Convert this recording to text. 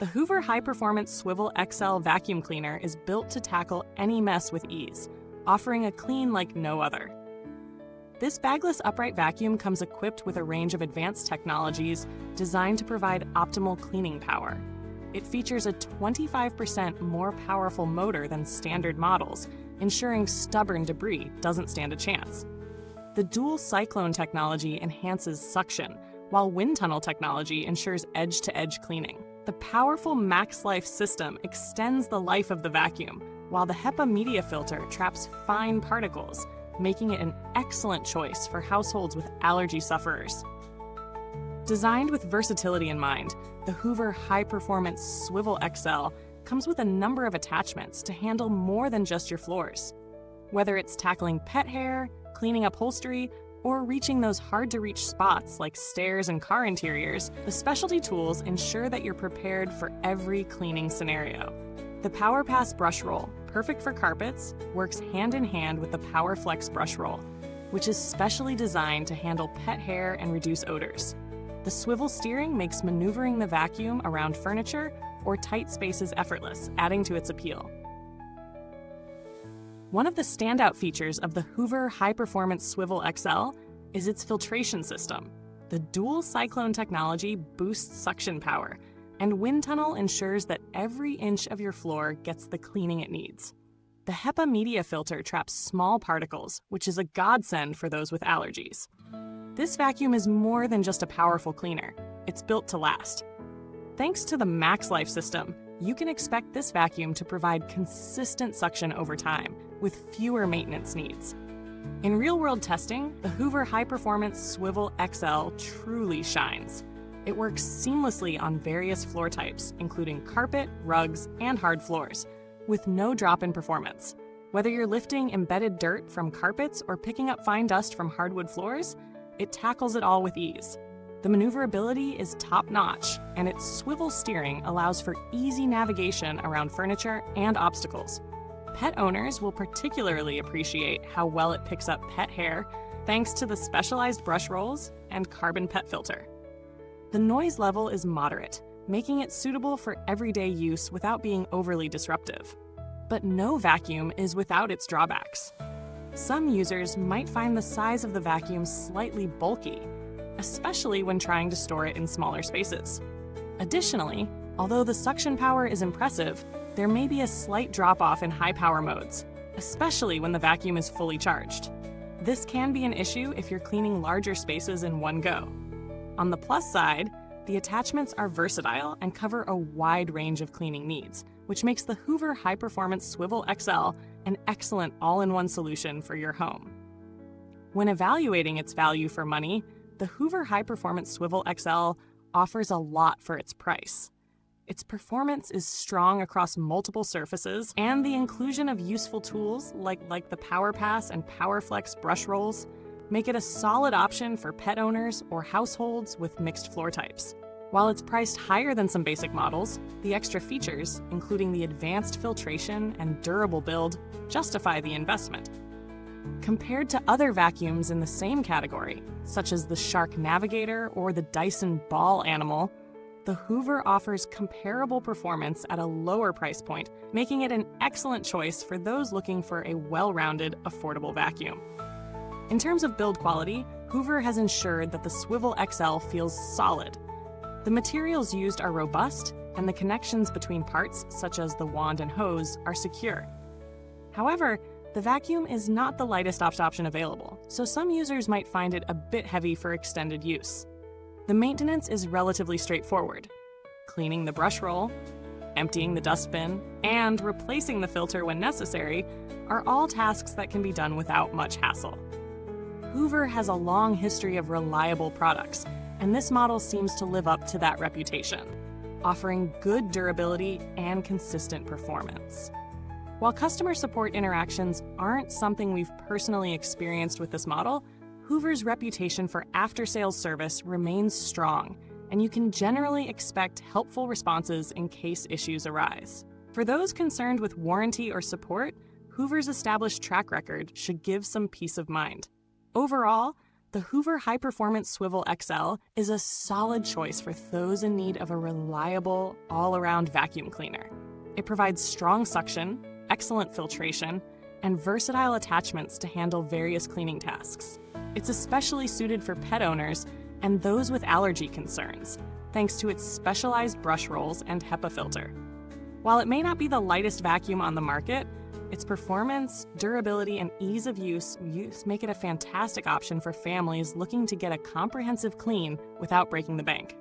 The Hoover High-Performance Swivel XL vacuum cleaner is built to tackle any mess with ease, offering a clean like no other. This bagless upright vacuum comes equipped with a range of advanced technologies designed to provide optimal cleaning power. It features a 25% more powerful motor than standard models, ensuring stubborn debris doesn't stand a chance. The dual cyclone technology enhances suction, while WindTunnel technology ensures edge-to-edge cleaning. The powerful MaxLife system extends the life of the vacuum, while the HEPA media filter traps fine particles, making it an excellent choice for households with allergy sufferers. Designed with versatility in mind, the Hoover High-Performance Swivel XL comes with a number of attachments to handle more than just your floors. Whether it's tackling pet hair, cleaning upholstery, or reaching those hard-to-reach spots like stairs and car interiors, the specialty tools ensure that you're prepared for every cleaning scenario. The PowerPass brush roll, perfect for carpets, works hand-in-hand with the PowerFlex brush roll, which is specially designed to handle pet hair and reduce odors. The swivel steering makes maneuvering the vacuum around furniture or tight spaces effortless, adding to its appeal. One of the standout features of the Hoover High-Performance Swivel XL is its filtration system. The dual cyclone technology boosts suction power, and WindTunnel ensures that every inch of your floor gets the cleaning it needs. The HEPA media filter traps small particles, which is a godsend for those with allergies. This vacuum is more than just a powerful cleaner. It's built to last. Thanks to the MaxLife system, you can expect this vacuum to provide consistent suction over time, with fewer maintenance needs. In real-world testing, the Hoover High-Performance Swivel XL truly shines. It works seamlessly on various floor types, including carpet, rugs, and hard floors, with no drop in performance. Whether you're lifting embedded dirt from carpets or picking up fine dust from hardwood floors, it tackles it all with ease. The maneuverability is top-notch, and its swivel steering allows for easy navigation around furniture and obstacles. Pet owners will particularly appreciate how well it picks up pet hair thanks to the specialized brush rolls and carbon pet filter. The noise level is moderate, making it suitable for everyday use without being overly disruptive. But no vacuum is without its drawbacks. Some users might find the size of the vacuum slightly bulky, especially when trying to store it in smaller spaces. Additionally, although the suction power is impressive, there may be a slight drop-off in high-power modes, especially when the vacuum is fully charged. This can be an issue if you're cleaning larger spaces in one go. On the plus side, the attachments are versatile and cover a wide range of cleaning needs, which makes the Hoover High-Performance Swivel XL an excellent all-in-one solution for your home. When evaluating its value for money, the Hoover High-Performance Swivel XL offers a lot for its price. Its performance is strong across multiple surfaces, and the inclusion of useful tools like the PowerPass and PowerFlex brush rolls make it a solid option for pet owners or households with mixed floor types. While it's priced higher than some basic models, the extra features, including the advanced filtration and durable build, justify the investment. Compared to other vacuums in the same category, such as the Shark Navigator or the Dyson Ball Animal, the Hoover offers comparable performance at a lower price point, making it an excellent choice for those looking for a well-rounded, affordable vacuum. In terms of build quality, Hoover has ensured that the Swivel XL feels solid. The materials used are robust, and the connections between parts, such as the wand and hose, are secure. However, the vacuum is not the lightest option available, so some users might find it a bit heavy for extended use. The maintenance is relatively straightforward. Cleaning the brush roll, emptying the dustbin, and replacing the filter when necessary are all tasks that can be done without much hassle. Hoover has a long history of reliable products, and this model seems to live up to that reputation, offering good durability and consistent performance. While customer support interactions aren't something we've personally experienced with this model, Hoover's reputation for after-sales service remains strong, and you can generally expect helpful responses in case issues arise. For those concerned with warranty or support, Hoover's established track record should give some peace of mind. Overall, The Hoover High Performance Swivel XL is a solid choice for those in need of a reliable, all-around vacuum cleaner. It provides strong suction, excellent filtration, and versatile attachments to handle various cleaning tasks. It's especially suited for pet owners and those with allergy concerns, thanks to its specialized brush rolls and HEPA filter. While it may not be the lightest vacuum on the market, its performance, durability, and ease of use make it a fantastic option for families looking to get a comprehensive clean without breaking the bank.